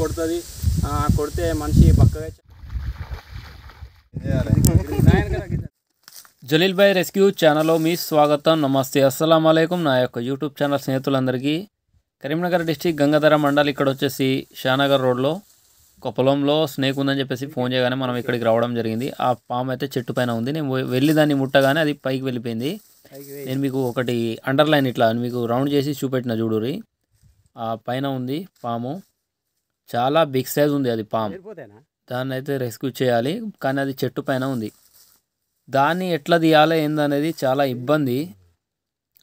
కొడుతుంది, కొడితే మనిషి పక్కగా. జలీల్ భాయ్ రెస్క్యూ ఛానల్లో మీ స్వాగతం. నమస్తే, అస్సలం వాలేకుం. నా యొక్క యూట్యూబ్ ఛానల్ స్నేహితులందరికీ కరీంనగర్ డిస్టిక్ గంగాధర మండల్ ఇక్కడ వచ్చేసి షానగర్ రోడ్లో ఒక పొలంలో స్నేక్ ఉందని చెప్పేసి ఫోన్ చేయగానే మనం ఇక్కడికి రావడం జరిగింది. ఆ పాము అయితే చెట్టు పైన ఉంది. నేను వెళ్ళి దాన్ని ముట్టగానే అది పైకి వెళ్ళిపోయింది. నేను మీకు ఒకటి అండర్లైన్ ఇట్లా మీకు రౌండ్ చేసి చూపెట్టిన చూడురి. ఆ పైన ఉంది పాము, చాలా బిగ్ సైజ్ ఉంది అది పాము. దాన్ని అయితే రెస్క్యూ చేయాలి, కానీ అది చెట్టు పైన ఉంది. దాన్ని ఎట్లా తీయాలి ఏందనేది చాలా ఇబ్బంది.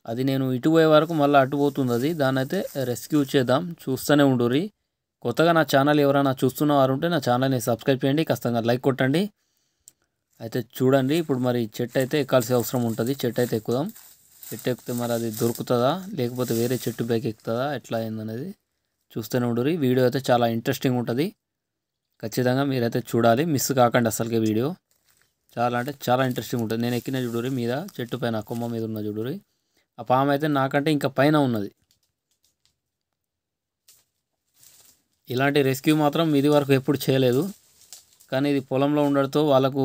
అది నేను ఇటు పోయే వరకు మళ్ళీ అటు పోతుంది అది. దాన్ని అయితే రెస్క్యూ చేద్దాం, చూస్తూనే ఉండురి. కొత్తగా నా ఛానల్ ఎవరైనా చూస్తున్న వారు ఉంటే నా ఛానల్ని సబ్స్క్రైబ్ చేయండి, ఖచ్చితంగా లైక్ కొట్టండి. అయితే చూడండి, ఇప్పుడు మరి చెట్టు అయితే ఎక్కాల్సిన అవసరం ఉంటుంది. చెట్టు అయితే ఎక్కుదాం. చెట్టు ఎక్కితే మరి అది దొరుకుతుందా లేకపోతే వేరే చెట్టు పైకి ఎక్కుతుందా ఎట్లా అయిందనేది చూస్తూనే ఉండురి. వీడియో అయితే చాలా ఇంట్రెస్టింగ్ ఉంటుంది, ఖచ్చితంగా మీరైతే చూడాలి, మిస్ కాకండి అసలుకే. వీడియో చాలా అంటే చాలా ఇంట్రెస్టింగ్ ఉంటుంది. నేను ఎక్కిన చూడురి, మీద చెట్టు పైన కొమ్మ మీద ఉన్న చూడురి. ఆ పాము అయితే నాకంటే ఇంకా పైన ఉన్నది. ఇలాంటి రెస్క్యూ మాత్రం ఇది వరకు ఎప్పుడు చేయలేదు, కానీ ఇది పొలంలో ఉండడంతో వాళ్ళకు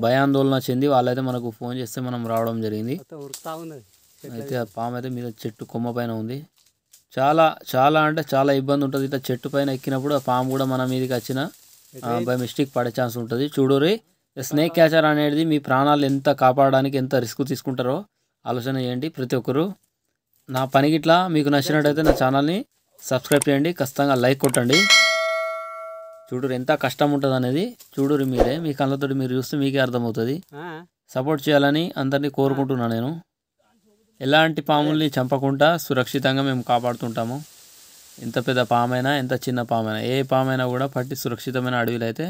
భయాందోళన చెంది వాళ్ళైతే మనకు ఫోన్ చేస్తే మనం రావడం జరిగింది. అయితే ఆ పాము అయితే మీద చెట్టు కొమ్మ పైన ఉంది. చాలా చాలా అంటే చాలా ఇబ్బంది ఉంటుంది. ఇట్లా చెట్టు పైన ఎక్కినప్పుడు ఆ పాము కూడా మన మీదకి వచ్చిన బై మిస్టేక్ పడే ఛాన్స్ ఉంటుంది. చూడురి, స్నేక్ క్యాచర్ అనేది మీ ప్రాణాలు ఎంత కాపాడడానికి ఎంత రిస్క్ తీసుకుంటారో ఆలోచన చేయండి ప్రతి ఒక్కరు. నా పనికి ఇట్లా మీకు నచ్చినట్టయితే నా ఛానల్ని సబ్స్క్రైబ్ చేయండి, ఖచ్చితంగా లైక్ కొట్టండి. చూడురు ఎంత కష్టం ఉంటుంది అనేది. చూడురు మీరే, మీ కళ్ళతోటి మీరు చూస్తే మీకే అర్థమవుతుంది. సపోర్ట్ చేయాలని అందరినీ కోరుకుంటున్నాను నేను. ఎలాంటి పాముల్ని చంపకుండా సురక్షితంగా మేము కాపాడుతుంటాము. ఎంత పెద్ద పామైనా ఎంత చిన్న పామైనా ఏ పామైనా కూడా పట్టి సురక్షితమైన అడవిలో అయితే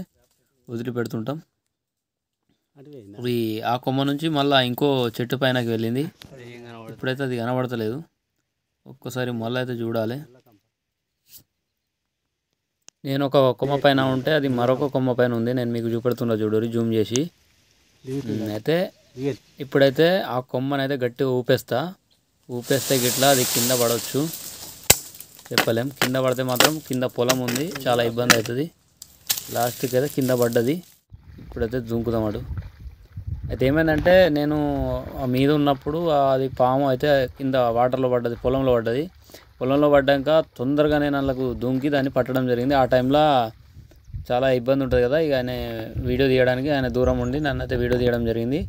వదిలిపెడుతుంటాం. ఆ కొమ్మ నుంచి మళ్ళీ ఇంకో చెట్టు పైనకి వెళ్ళింది. ఇప్పుడైతే అది కనబడతలేదు. ఒక్కసారి మళ్ళీ అయితే చూడాలి. నేను ఒక కొమ్మ పైన ఉంటే అది మరొక కొమ్మ పైన ఉంది. నేను మీకు చూపెడుతున్నా చూడరి, జూమ్ చేసి. అయితే ఇప్పుడైతే ఆ కొమ్మనైతే గట్టిగా ఊపేస్తే గిట్లా అది కింద పడవచ్చు, చెప్పలేం. కింద పడితే మాత్రం కింద పొలం ఉంది, చాలా ఇబ్బంది అవుతుంది. లాస్ట్కి అయితే కింద పడ్డది. ఇప్పుడైతే జుంకుదామాడు. అయితే ఏమైందంటే నేను మీద ఉన్నప్పుడు అది పాము అయితే కింద వాటర్లో పడ్డది, పొలంలో పడ్డది. పొలంలో పడ్డాక తొందరగా నేను అందులోకి దుంకి దాన్ని పట్టడం జరిగింది. ఆ టైంలో చాలా ఇబ్బంది ఉంటుంది కదా, ఇక ఆయన వీడియో తీయడానికి ఆయన దూరం ఉండి నన్ను అయితే వీడియో తీయడం జరిగింది.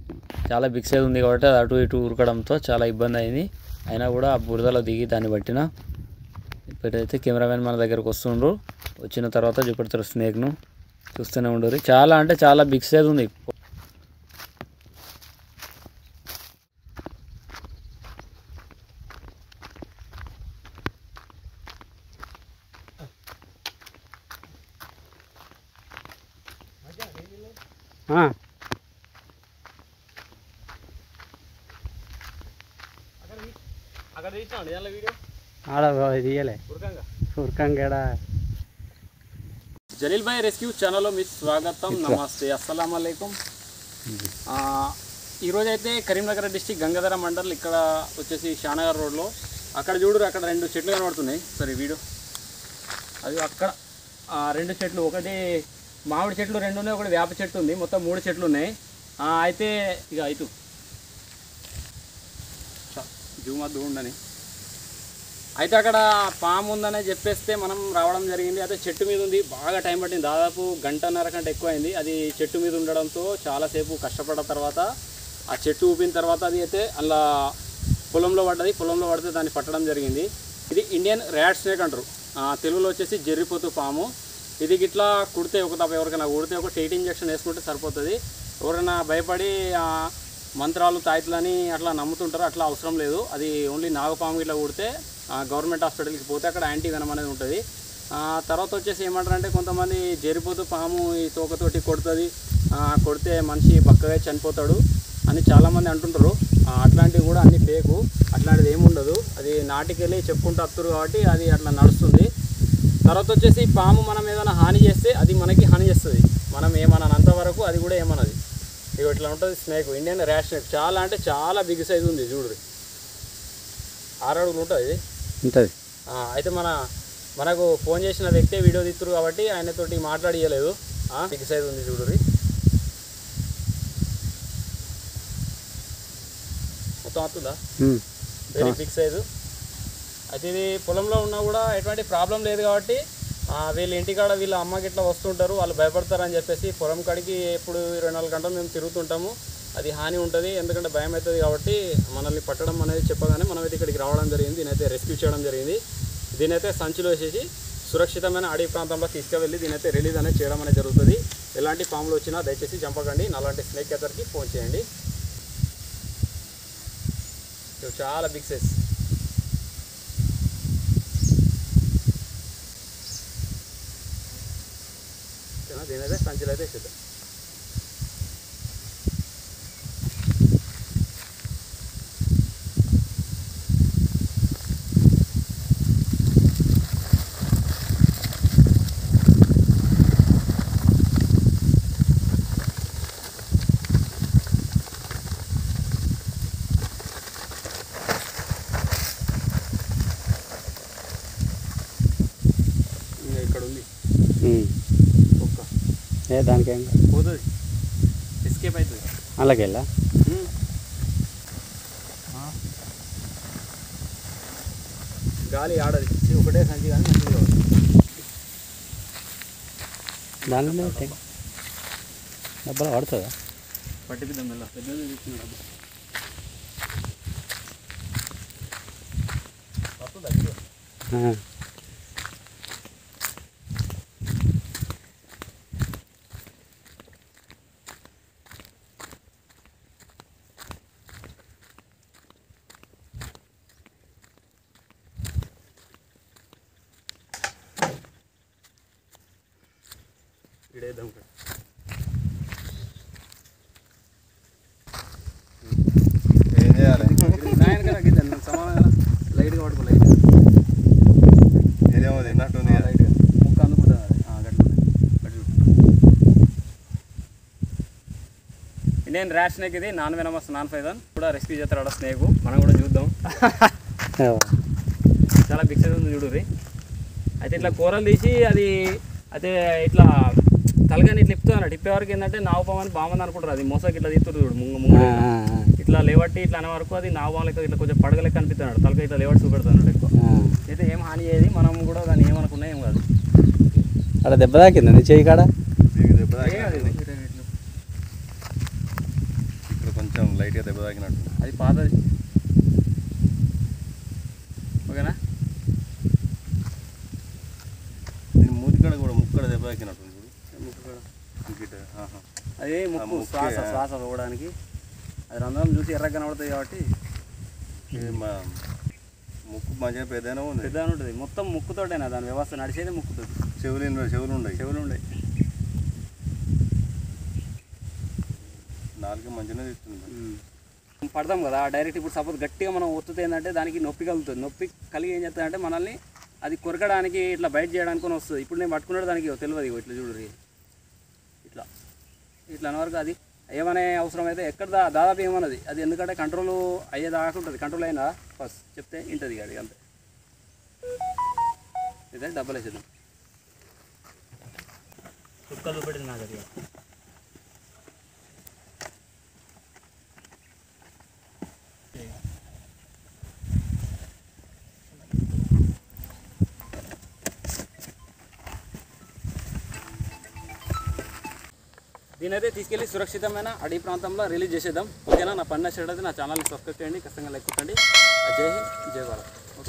చాలా బిగ్ సైజ్ ఉంది కాబట్టి అది అటు ఇటు ఉరకడంతో చాలా ఇబ్బంది అయింది. అయినా కూడా ఆ బురదలో దిగి దాన్ని పట్టిన. ఇప్పుడైతే కెమెరామెన్ మన దగ్గరకు వస్తుండ్రు, వచ్చిన తర్వాత చూపెడతారు స్నేక్ను, చూస్తూనే ఉండరు. చాలా అంటే చాలా బిగ్ సైజ్ ఉంది. జలీల్ భాయ్ రెస్క్యూ ఛానల్లో మీ స్వాగతం. నమస్తే, అస్సలం వాలేకుం. ఈరోజు అయితే కరీంనగర్ డిస్టిక్ గంగాధర మండల్ ఇక్కడ వచ్చేసి షానగర్ రోడ్లో అక్కడ చూడరు, అక్కడ 2 చెట్లు కనబడుతున్నాయి. సరే వీడియో అది అక్కడ 2 చెట్లు, ఒకటి మామిడి చెట్లు 2 ఉన్నాయి, ఒకటి వేప చెట్టు ఉంది, మొత్తం 3 చెట్లు ఉన్నాయి. అయితే ఇక ఇటు జూమద్దు ఉండని అయితే అక్కడ పాము ఉందనే చెప్పేస్తే మనం రావడం జరిగింది. అయితే చెట్టు మీద ఉంది, బాగా టైం పట్టింది, దాదాపు 1.5 గంట ఎక్కువ అయింది. అది చెట్టు మీద ఉండడంతో చాలాసేపు కష్టపడ్డ తర్వాత ఆ చెట్టు ఊపిన తర్వాత అది అయితే అలా పొలంలో పడ్డది. పొలంలో పడితే దాన్ని పట్టడం జరిగింది. ఇది ఇండియన్ ర్యాట్ స్నేక్ అంటారు, తెలుగులో వచ్చేసి జెర్రిపోతు పాము. ఇది గిట్లా కుడితే ఒక తప్ప ఎవరికైనా కుడితే ఒక TT ఇంజెక్షన్ వేసుకుంటే సరిపోతుంది. ఎవరైనా భయపడి మంత్రాలు తాయితులని అట్లా నమ్ముతుంటారు, అట్లా అవసరం లేదు. అది ఓన్లీ నాగపాము ఇట్లా కుడితే గవర్నమెంట్ హాస్పిటల్కి పోతే అక్కడ యాంటీ వెనం అనేది ఉంటుంది. తర్వాత వచ్చేసి ఏమంటారంటే కొంతమంది జెర్రిపోతు పాము ఈ తోకతోటి కొడితే మనిషి పక్కగా చనిపోతాడు అని చాలామంది అంటుంటారు. అట్లాంటివి కూడా అన్ని ఫేకు, అట్లాంటిది ఏముండదు. అది నాటికెళ్ళి చెప్పుకుంటూ వస్తారు కాబట్టి అది అట్లా నడుస్తుంది. తర్వాత వచ్చేసి పాము మనం ఏదైనా హాని చేస్తే అది మనకి హాని చేస్తుంది, మనం ఏమన్నంత వరకు అది కూడా ఏమన్నది. ఇక ఇట్లా ఉంటుంది స్నేక్, ఇండియన్ ర్యాట్ స్నేక్. చాలా అంటే చాలా బిగ్ సైజు ఉంది, చూడు 6 అడుగులు ఉంటుంది. అయితే మన మనకు ఫోన్ చేసిన వ్యక్తే వీడియో తీస్తున్నారు కాబట్టి ఆయనతోటి మాట్లాడియలేదు. బిగ్ సైజ్ ఉంది చూడుర్రి, మొత్తం వస్తుందా, వెరీ బిగ్ సైజు. అయితే ఇది పొలంలో ఉన్నా కూడా ఎటువంటి ప్రాబ్లం లేదు కాబట్టి వీళ్ళ ఇంటికాడ వీళ్ళ అమ్మకి ఇట్లా వస్తుంటారు, వాళ్ళు భయపడతారని చెప్పేసి పొలం కాడికి ఎప్పుడు 24 గంటలు మేము తిరుగుతుంటాము. అది హాని ఉంటుంది, ఎందుకంటే భయం అవుతుంది కాబట్టి మనల్ని పట్టడం అనేది చెప్పగానే మనమైతే ఇక్కడికి రావడం జరిగింది. దీనైతే రెస్క్యూ చేయడం జరిగింది. దీనైతే సంచిలో వేసేసి సురక్షితమైన అడవి ప్రాంతంలో తీసుకువెళ్ళి దీనైతే రిలీజ్ అనేది చేయడం అనేది జరుగుతుంది. ఎలాంటి పాములు వచ్చినా దయచేసి చంపకండి, అలాంటి స్నేక్ క్యాచర్కి ఫోన్ చేయండి. చాలా బిగ్ సైజ్. దీనైతే సంచిలో అయితే వేసేద్దాం. ఇక్కడ ఉంది దానికి పోతుంది, ఎస్కేప్ అవుతుంది అలాగే వెళ్ళా. గాలి ఆడది, ఒకటే సంచి కానీ మంచిగా దానిలో డబ్బులు పడుతుందా? పట్టిపిద్దాం మెల్ల, పెద్దది తీసుకున్న డబ్బు వస్తుందా? ఇడేద్దాం. ఏం చేయాలి? సమానం లైట్గా పడుకో, లైట్ ఏదేమో తిన్నట్టుంది కదా. లైట్గా ముక్క అందుకుంటుంది. ఇండియన్ ర్యాష్ స్నేక్ ఇది, నాన్ వెనమస్ నాన్ ఫైజన్ కూడా రెస్క్యూ చేస్తాడు స్నేక్. మనం కూడా చూద్దాం. చాలా బిగ్ సైజ్ ఉంది చూడుర్రి. అయితే ఇట్లా కూరలు తీసి అది అయితే ఇట్లా తలగాని ఇట్లా ఇప్పుతుంది అన్నట్టు. ఇప్పే వరకు ఏంటంటే నావుపామని బాగుంది అనుకుంటారు, అది మోసకి ఇట్లా తీస్తుంది చూడు, ముంగ ఇట్లా లేవట్టి ఇట్లా అనే వరకు అది నావుపాము లెక్క ఇట్లా కొంచెం పడగలెక్క అనిపిస్తున్నాడు, తలక ఇట్లా లేవట్టి చూపెడుతుంది అన్నట్టు ఎక్కువ. అయితే ఏం హాని అయ్యేది, మనం కూడా దాన్ని ఏమనుకున్నా ఏం కాదు. అక్కడ దెబ్బ తాకిందా నీ చెయ్యి కాడ? దెబ్బ తాకినట్టు ఇక్కడ కొంచెం లైట్గా దెబ్బ తాకినట్టు. అది పాతది. ఓకేనా? దీని మూతికాడ కూడా ముక్కడ దెబ్బ తాకినట్టు. అది ముక్కు శ్వాస పోవడానికి అది రంధ్రం చూసి ఎర్రగా కనబడుతుంది కాబట్టి ముక్కు మంచిగా పెద్దనే ఉంది, పెద్దగా ఉంటుంది. మొత్తం ముక్కుతోటేనా దాని వ్యవస్థ నడిచేది, ముక్కుతో. చెవులు ఉన్నాయి నాలుగు మంచిగా తీస్తుంది. పడతాం కదా డైరెక్ట్. ఇప్పుడు సపోజ్ గట్టిగా మనం ఒత్తుతే ఏంటంటే దానికి నొప్పి కలుగుతుంది. నొప్పి కలిగి ఏం చేస్తుందంటే మనల్ని అది కొరకడానికి ఇట్లా బయట చేయడానికి వస్తుంది. ఇప్పుడు నేను పట్టుకున్నాడు దానికి తెలియదు, ఇట్లా చూడు ఇట్లా ఇట్లా అనే వరకు అది ఏమనే అవసరం అయితే ఎక్కడ దాదాపు ఏమన్నది అది, ఎందుకంటే కంట్రోల్ అయ్యేదాకా ఉంటుంది. కంట్రోల్ అయినా ఫస్ట్ చెప్తే ఇంటది అది అంతే. ఇదే డబ్బులు వేసేద్దాం. కుక్కలు పెట్టింది నాకు అది. దీనైతే తీసుకెళ్ళి సురక్షితమైన అడవి ప్రాంతంలో రిలీజ్ చేసేద్దాం. ఓకేనా? నా పని నచ్చినట్లయితే నా ఛానల్ని సబ్స్క్రైబ్ చేయండి, ఖచ్చితంగా లైక్ కొట్టండి. జై హింద్, జై భారత్. ఓకే.